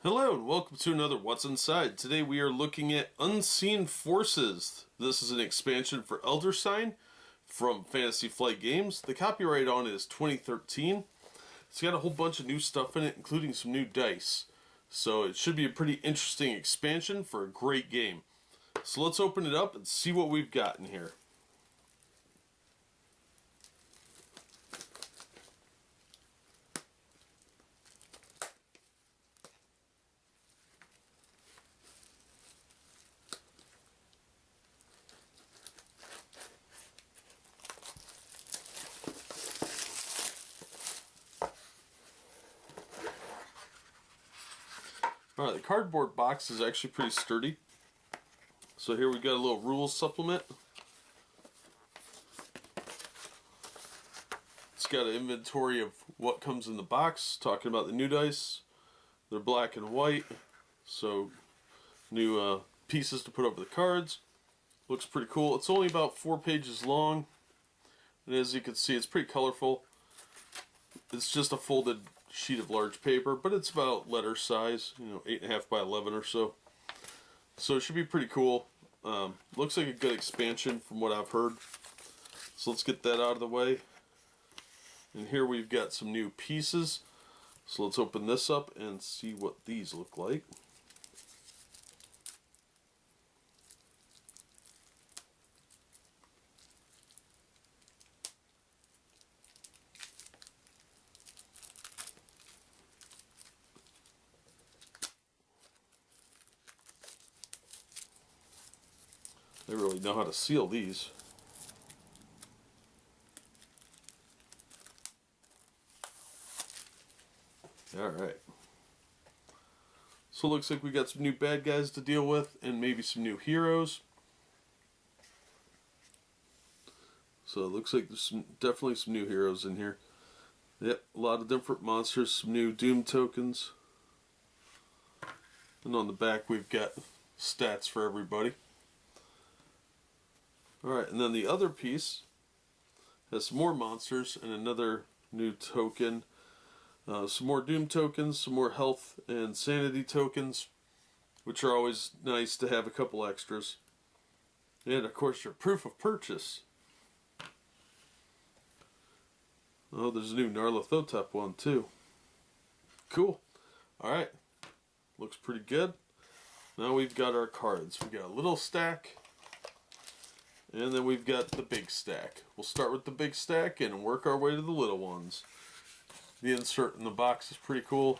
Hello and welcome to another What's Inside. Today we are looking at Unseen Forces. This is an expansion for Elder Sign from Fantasy Flight Games. The copyright on it is 2013. It's got a whole bunch of new stuff in it, including some new dice. So it should be a pretty interesting expansion for a great game. So let's open it up and see what we've got in here. Alright, the cardboard box is actually pretty sturdy. So here we got a little rules supplement. It's got an inventory of what comes in the box, talking about the new dice. They're black and white, so new pieces to put over the cards. Looks pretty cool. It's only about 4 pages long, and as you can see, it's pretty colorful. It's just a folded sheet of large paper, but it's about letter size, 8.5 by 11 or so. So it should be pretty cool. Looks like a good expansion from what I've heard. So let's get that out of the way. And here we've got some new pieces. So let's open this up and see what these look like. They really know how to seal these. Alright. So it looks like we got some new bad guys to deal with and maybe some new heroes. So it looks like there's definitely some new heroes in here. Yep, a lot of different monsters, some new Doom tokens. And on the back we've got stats for everybody. Alright, and then the other piece has some more monsters and another new token. Some more Doom tokens, some more health and sanity tokens, which are always nice to have a couple extras. And of course your proof of purchase. Oh, there's a new Nyarlathotep one too. Cool. Alright, looks pretty good. Now we've got our cards. We've got a little stack. And then we've got the big stack. We'll start with the big stack and work our way to the little ones. The insert in the box is pretty cool.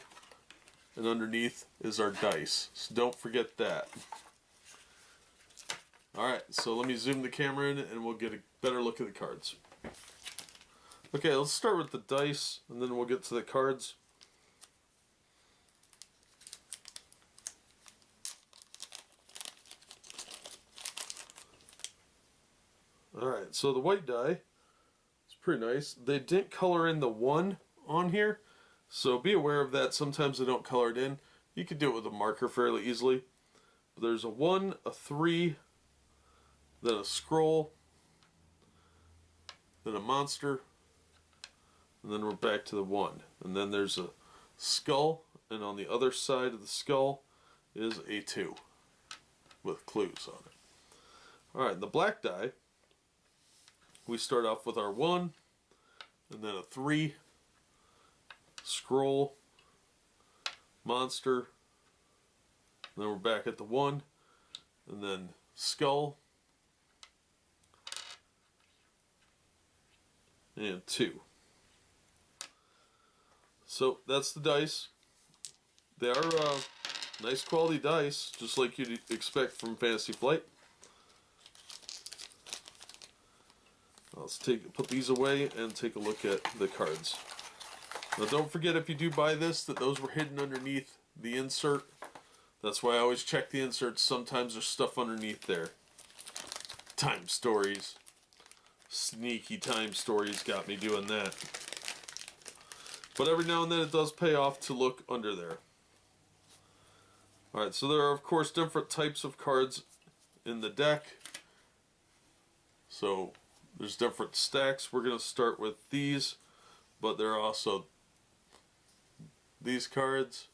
And underneath is our dice. So don't forget that. Alright, so let me zoom the camera in and we'll get a better look at the cards. Okay, let's start with the dice and then we'll get to the cards. Alright, so the white die is pretty nice. They didn't color in the 1 on here, so be aware of that. Sometimes they don't color it in. You can do it with a marker fairly easily. But there's a 1, a 3, then a scroll, then a monster, and then we're back to the 1. And then there's a skull, and on the other side of the skull is a 2 with clues on it. Alright, the black die, we start off with our 1, and then a 3, scroll, monster, and then we're back at the 1, and then skull, and 2. So that's the dice. They are nice quality dice, just like you'd expect from Fantasy Flight. Let's put these away and take a look at the cards. Now don't forget, if you do buy this, that those were hidden underneath the insert. That's why I always check the inserts. Sometimes there's stuff underneath there. Time stories. Sneaky time stories got me doing that. But every now and then it does pay off to look under there. Alright, so there are of course different types of cards in the deck. So there's different stacks. We're going to start with these, but there are also these cards,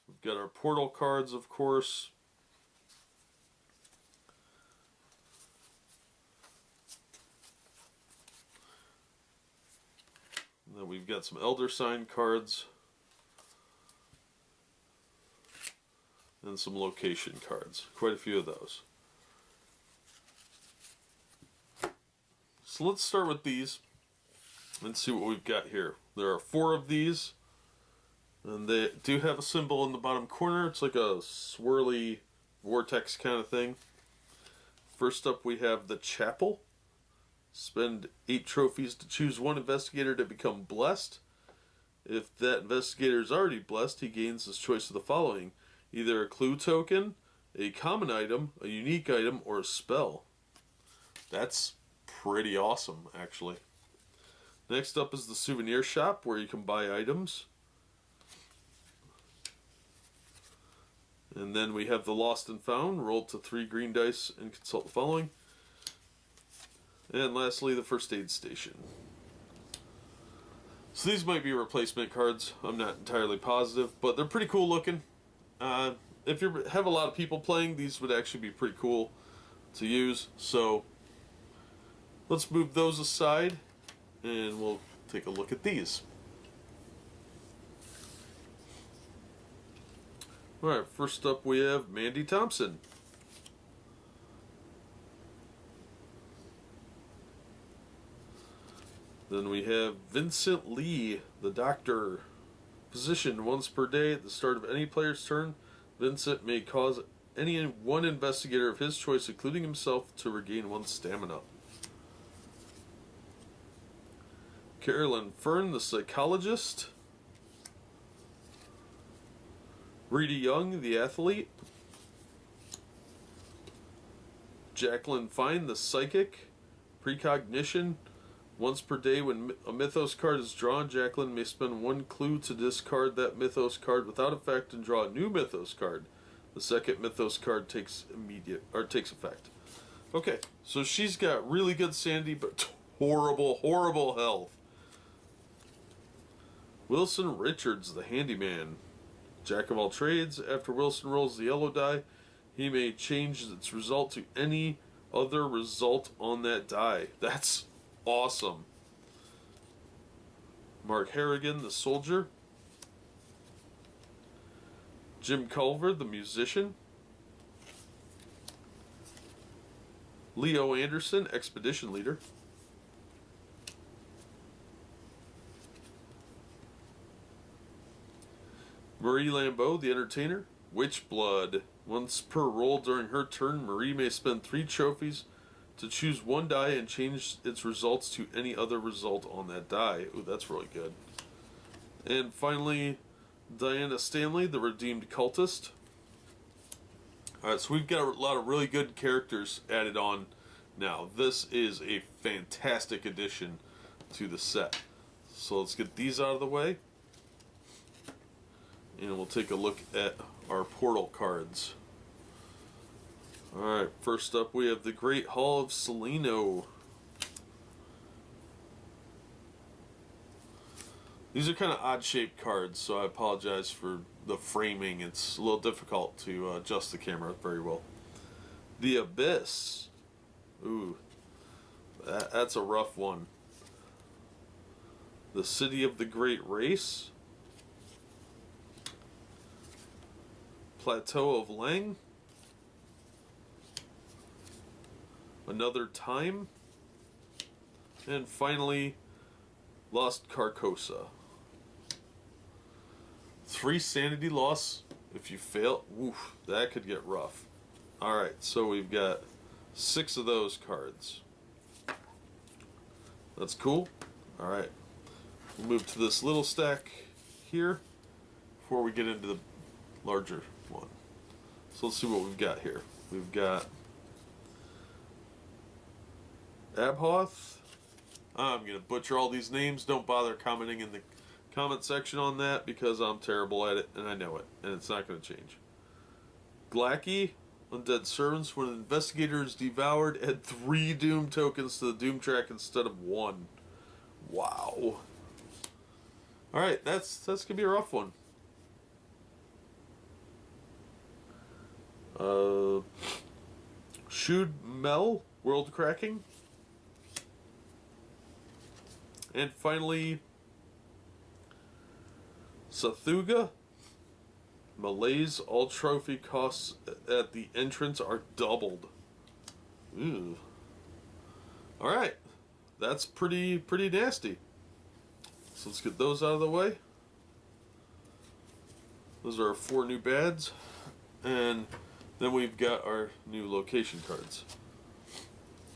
We've got our portal cards, of course. And then we've got some Elder Sign cards. And some location cards. Quite a few of those. So let's start with these and see what we've got here. There are 4 of these. And they do have a symbol in the bottom corner. It's like a swirly vortex kind of thing. First up we have the Chapel. Spend 8 trophies to choose one investigator to become blessed. If that investigator is already blessed, he gains his choice of the following. Either a clue token, a common item, a unique item, or a spell. That's pretty awesome, actually. Next up is the Souvenir Shop, where you can buy items. And then we have the Lost and Found. Roll to 3 green dice and consult the following. And lastly, the First Aid Station. So these might be replacement cards. I'm not entirely positive, but they're pretty cool looking. If you have a lot of people playing, these would actually be pretty cool to use. So let's move those aside and we'll take a look at these. Alright, first up we have Mandy Thompson. Then we have Vincent Lee, the Doctor. Physician. Once per day at the start of any player's turn, Vincent may cause any one investigator of his choice, including himself, to regain 1 stamina. Carolyn Fern, the Psychologist. Rita Young, the Athlete. Jacqueline Fine, the Psychic. Precognition. Once per day when a Mythos card is drawn, Jacqueline may spend 1 clue to discard that Mythos card without effect and draw a new Mythos card. The second Mythos card takes effect. Okay, so she's got really good sanity, but horrible, horrible health. Wilson Richards, the Handyman. Jack of all trades. After Wilson rolls the yellow die, he may change its result to any other result on that die. That's awesome. Mark Harrigan, the Soldier. Jim Culver, the Musician. Leo Anderson, Expedition Leader. Marie Lambeau, the Entertainer. Witchblood. Once per roll during her turn, Marie may spend 3 trophies to choose 1 die and change its results to any other result on that die. Ooh, that's really good. And finally, Diana Stanley, the Redeemed Cultist. Alright, so we've got a lot of really good characters added on now. This is a fantastic addition to the set. So let's get these out of the way. And we'll take a look at our portal cards. Alright, first up we have the Great Hall of Celino. These are kind of odd-shaped cards, so I apologize for the framing. It's a little difficult to adjust the camera very well. The Abyss. Ooh, that's a rough one. The City of the Great Race. Plateau of Lang. Another Time. And finally, Lost Carcosa. 3 sanity loss if you fail. Oof, that could get rough. Alright, so we've got 6 of those cards. That's cool. Alright. We'll move to this little stack here before we get into the larger one. So let's see what we've got here. We've got Abhoth. I'm going to butcher all these names. Don't bother commenting in the comment section on that because I'm terrible at it and I know it, and it's not going to change. Glacky, Undead Servants. When an investigator is devoured, add 3 Doom tokens to the Doom track instead of 1. Wow. Alright, that's going to be a rough one. Uh, Shoot Mel, World Cracking. And finally, Sathuga, Malays. All trophy costs at the entrance are doubled. Ooh. Alright. That's pretty nasty. So let's get those out of the way. Those are our 4 new bads. And then we've got our new location cards.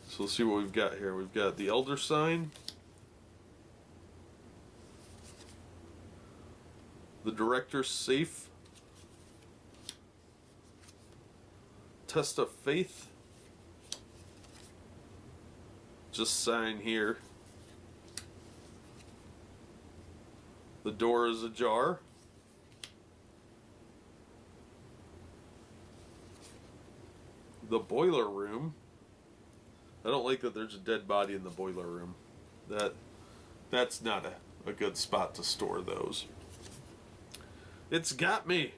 So let's see what we've got here. We've got the Elder Sign, the Director's Safe, Test of Faith, just sign here, the Door is Ajar, the Boiler Room. I don't like that there's a dead body in the boiler room. That's not a good spot to store those. It's got me.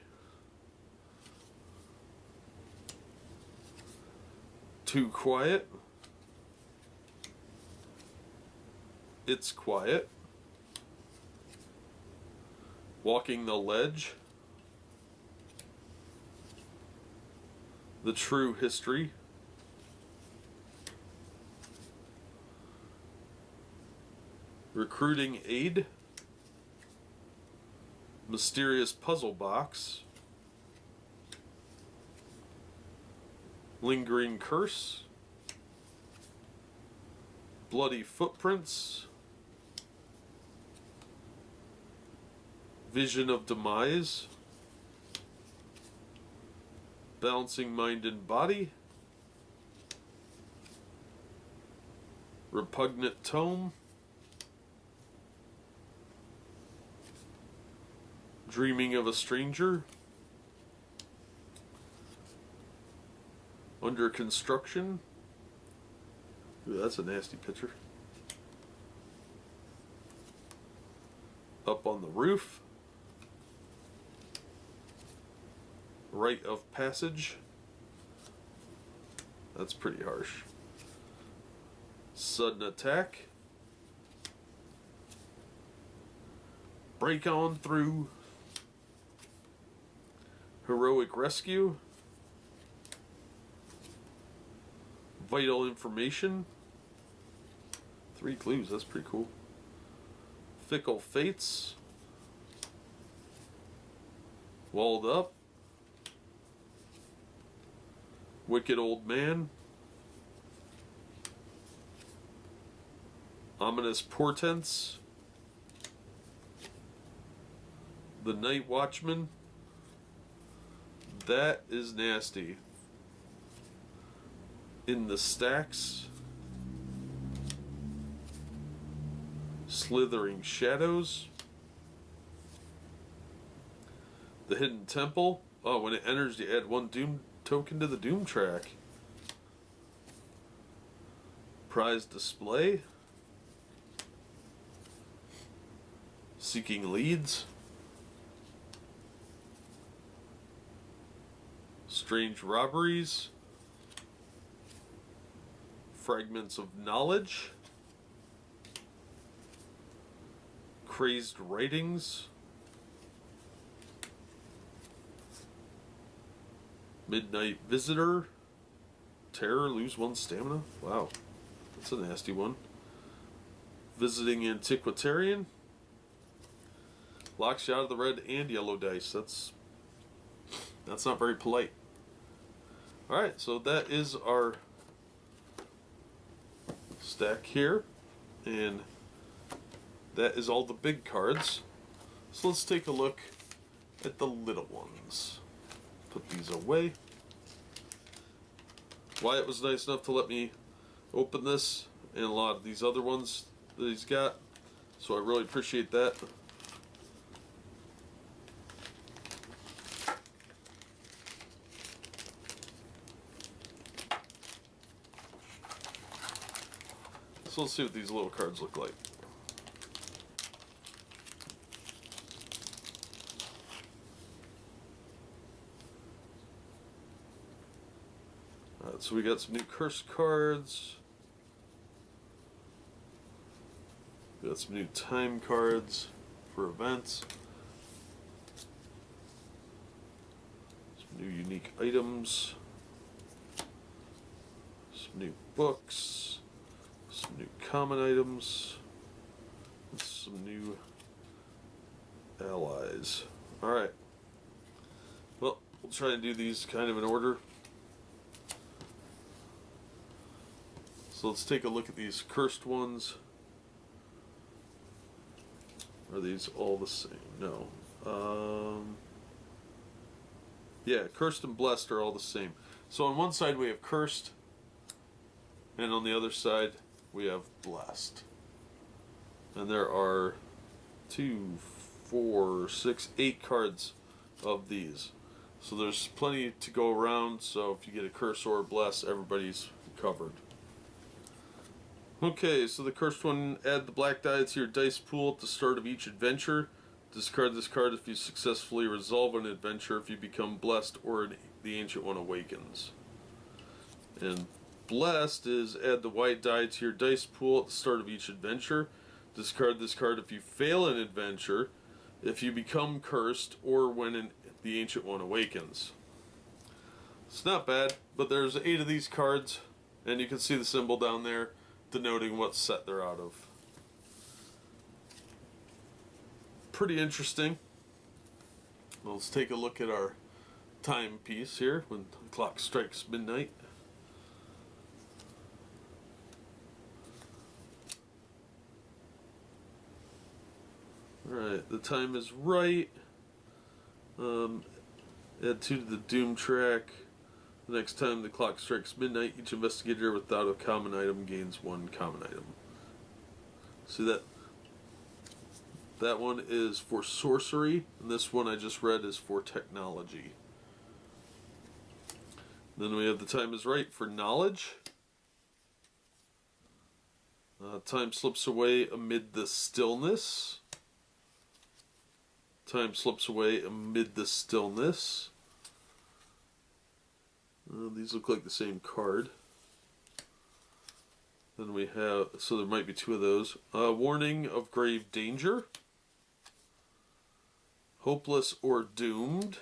Too quiet. It's quiet. Walking the Ledge. The True History. Recruiting Aid. Mysterious Puzzle Box. Lingering Curse. Bloody Footprints. Vision of Demise. Balancing Mind and Body. Repugnant Tome. Dreaming of a Stranger. Under Construction. Ooh, that's a nasty picture. Up on the Roof. Rite of Passage. That's pretty harsh. Sudden Attack. Break On Through. Heroic Rescue. Vital Information. 3 clues, that's pretty cool. Fickle Fates. Walled Up. Wicked Old Man. Ominous Portents. The Night Watchman. That is nasty. In the Stacks. Slithering Shadows. The Hidden Temple. Oh, when it enters, you add 1 Doom token to the Doom track. Prize Display. Seeking Leads. Strange Robberies. Fragments of Knowledge. Crazed Writings. Midnight Visitor. Terror, lose 1 stamina. Wow, that's a nasty one. Visiting Antiquarian. Locks you out of the red and yellow dice. That's not very polite. Alright, so that is our stack here. And that is all the big cards. So let's take a look at the little ones. Put these away. Wyatt was nice enough to let me open this and a lot of these other ones that he's got. So I really appreciate that. So let's see what these little cards look like. So we got some new curse cards. We got some new time cards for events. Some new unique items. Some new books. Some new common items. And some new allies. Alright. Well, we'll try and do these kind of in order. So let's take a look at these cursed ones. Are these all the same? No. Yeah, cursed and blessed are all the same. So on one side we have cursed, and on the other side we have blessed. And there are 2, 4, 6, 8 cards of these. So there's plenty to go around, so if you get a curse or a bless, everybody's covered. Okay, so the cursed one, add the black die to your dice pool at the start of each adventure. Discard this card if you successfully resolve an adventure, if you become blessed or the Ancient One awakens. And blessed is add the white die to your dice pool at the start of each adventure. Discard this card if you fail an adventure, if you become cursed, or when the Ancient One awakens. It's not bad, but there's 8 of these cards, and you can see the symbol down there denoting what set they're out of. Pretty interesting. Well, let's take a look at our timepiece here when the clock strikes midnight. Alright, the time is right. Add 2 to the Doom track. The next time the clock strikes midnight, each investigator without a common item gains 1 common item. See that? That one is for sorcery, and this one I just read is for technology. Then we have the time is right for knowledge. Time slips away amid the stillness. Time slips away amid the stillness. These look like the same card. Then we have, so there might be 2 of those. Warning of grave danger. Hopeless or doomed.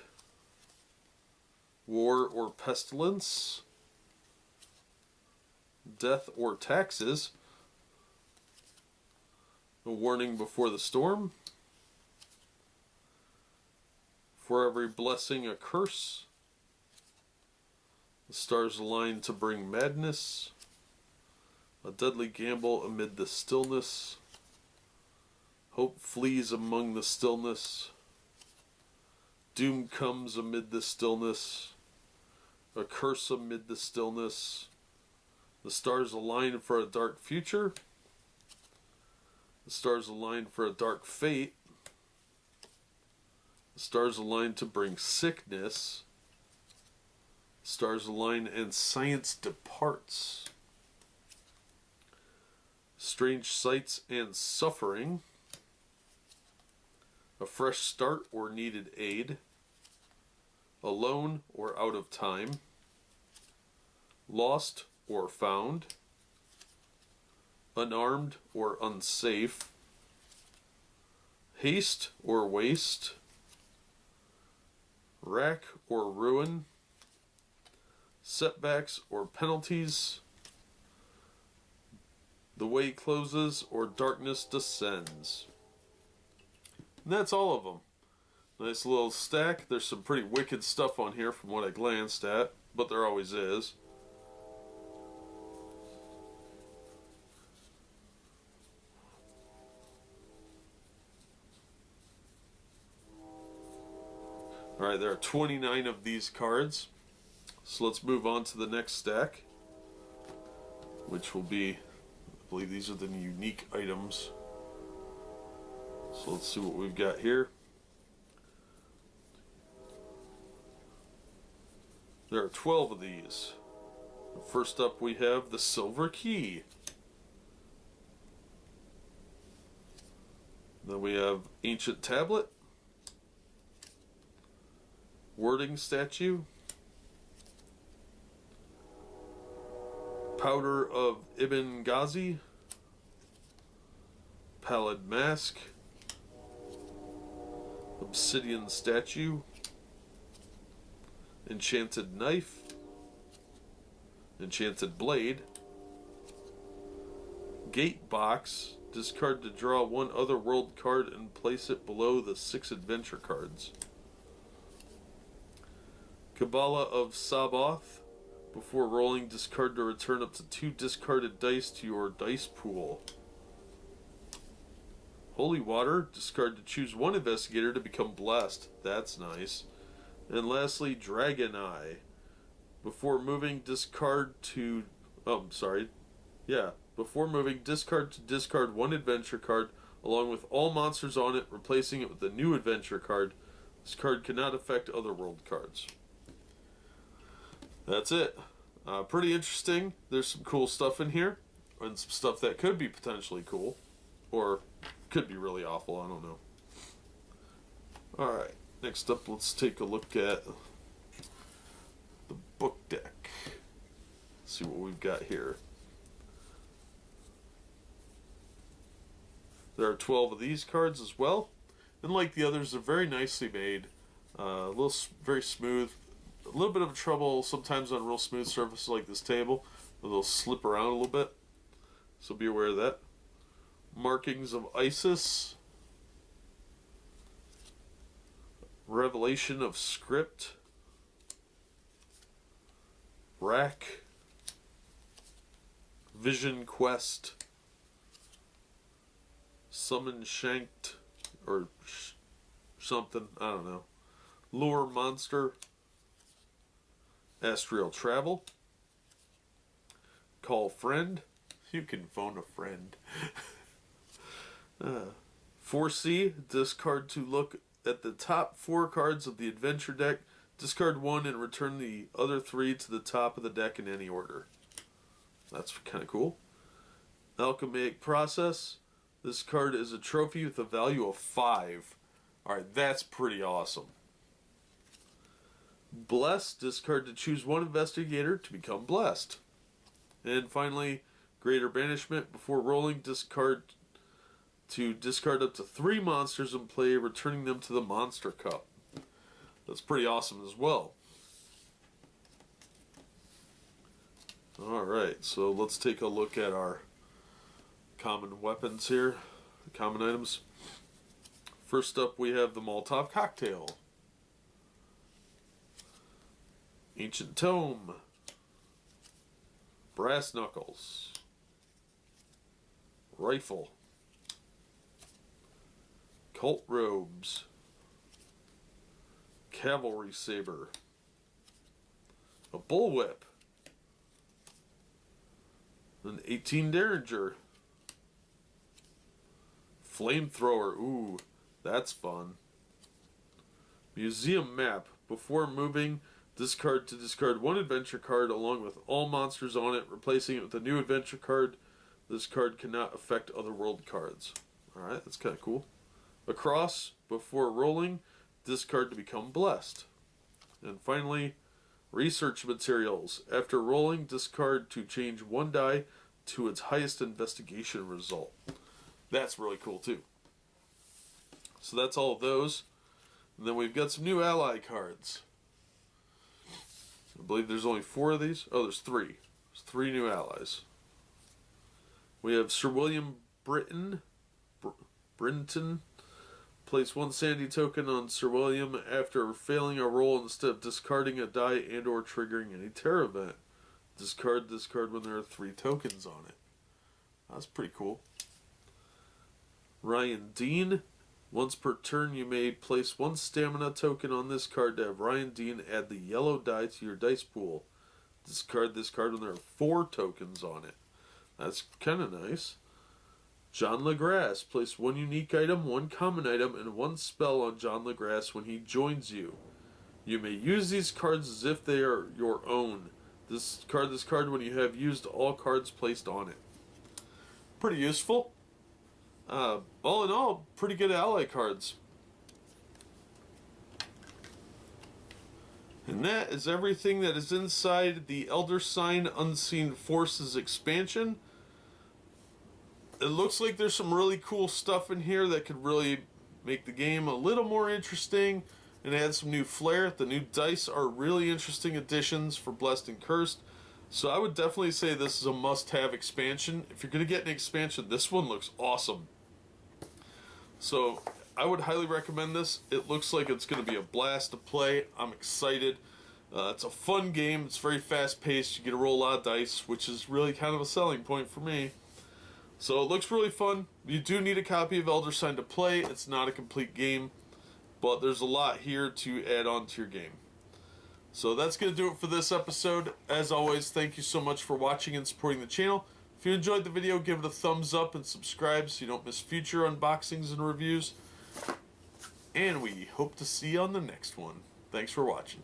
War or pestilence. Death or taxes. A warning before the storm. For every blessing, a curse. The stars align to bring madness. A deadly gamble amid the stillness. Hope flees among the stillness. Doom comes amid the stillness. A curse amid the stillness. The stars align for a dark future. The stars align for a dark fate. The stars align to bring sickness. Stars align and science departs. Strange sights and suffering. A fresh start or needed aid. Alone or out of time. Lost or found. Unarmed or unsafe. Haste or waste. Rack or ruin. Setbacks or penalties. The way closes or darkness descends. And that's all of them. Nice little stack. There's some pretty wicked stuff on here from what I glanced at, but there always is. Alright, there are 29 of these cards. So let's move on to the next stack, which will be, I believe these are the unique items. So let's see what we've got here. There are 12 of these. First up we have the Silver Key. Then we have Ancient Tablet. Wording Statue. Powder of Ibn Ghazi, Pallid Mask, Obsidian Statue, Enchanted Knife, Enchanted Blade, Gate Box, discard to draw one Otherworld card and place it below the 6 adventure cards. Kabbalah of Sabaoth, before rolling, discard to return up to 2 discarded dice to your dice pool. Holy Water, discard to choose 1 investigator to become blessed. That's nice. And lastly, Dragon Eye. Before moving, discard to... Before moving, discard to discard 1 adventure card along with all monsters on it, replacing it with a new adventure card. This card cannot affect Otherworld cards. That's it. Pretty interesting. There's some cool stuff in here, and some stuff that could be potentially cool, or could be really awful. I don't know. Alright, next up, let's take a look at the book deck. See what we've got here. There are 12 of these cards as well, and like the others, they're very nicely made. Very smooth. A little bit of trouble sometimes on real smooth surfaces like this table, where they'll slip around a little bit, so be aware of that. Markings of Isis, Revelation of Script, Rack, Vision Quest, Summon Shanked, or something, I don't know. Lure Monster, Astral Travel, Call Friend. You can phone a friend. 4C, discard to look at the top 4 cards of the adventure deck, discard 1 and return the other 3 to the top of the deck in any order. That's kind of cool. Alchemaic Process, this card is a trophy with a value of 5. Alright, that's pretty awesome. Bless, discard to choose 1 investigator to become blessed. And finally, Greater Banishment, before rolling, discard up to 3 monsters in play, returning them to the Monster Cup. That's pretty awesome as well. Alright, so let's take a look at our common weapons here, common items. First up, we have the Molotov Cocktail, Ancient Tome, Brass Knuckles, Rifle, Cult Robes, Cavalry Saber, a Bullwhip, an 18 Derringer, Flamethrower, ooh, that's fun. Museum Map, before moving, discard to discard 1 adventure card along with all monsters on it, replacing it with a new adventure card. This card cannot affect Otherworld cards. Alright, that's kind of cool. A Cross, before rolling, discard to become blessed. And finally, Research Materials. After rolling, discard to change 1 die to its highest investigation result. That's really cool too. So that's all of those. And then we've got some new ally cards. I believe there's only 4 of these. Oh, there's 3. There's 3 new allies. We have Sir William Brinton. Place 1 sanity token on Sir William after failing a roll instead of discarding a die and or triggering any terror event. Discard this card when there are 3 tokens on it. That's pretty cool. Ryan Dean. Once per turn, you may place 1 stamina token on this card to have Ryan Dean add the yellow die to your dice pool. Discard this card when there are 4 tokens on it. That's kind of nice. John LeGrasse. Place 1 unique item, 1 common item, and 1 spell on John LeGrasse when he joins you. You may use these cards as if they are your own. Discard this card when you have used all cards placed on it. Pretty useful. All in all, pretty good ally cards. And that is everything that is inside the Elder Sign Unseen Forces expansion. It looks like there's some really cool stuff in here that could really make the game a little more interesting and add some new flair. The new dice are really interesting additions for Blessed and Cursed. So I would definitely say this is a must-have expansion. If you're going to get an expansion, this one looks awesome. So I would highly recommend this. It looks like it's going to be a blast to play. I'm excited. It's a fun game. It's very fast-paced. You get to roll a lot of dice, which is really kind of a selling point for me. So it looks really fun. You do need a copy of Elder Sign to play. It's not a complete game, but there's a lot here to add on to your game. So that's going to do it for this episode. As always, thank you so much for watching and supporting the channel. If you enjoyed the video, give it a thumbs up and subscribe so you don't miss future unboxings and reviews. And we hope to see you on the next one. Thanks for watching.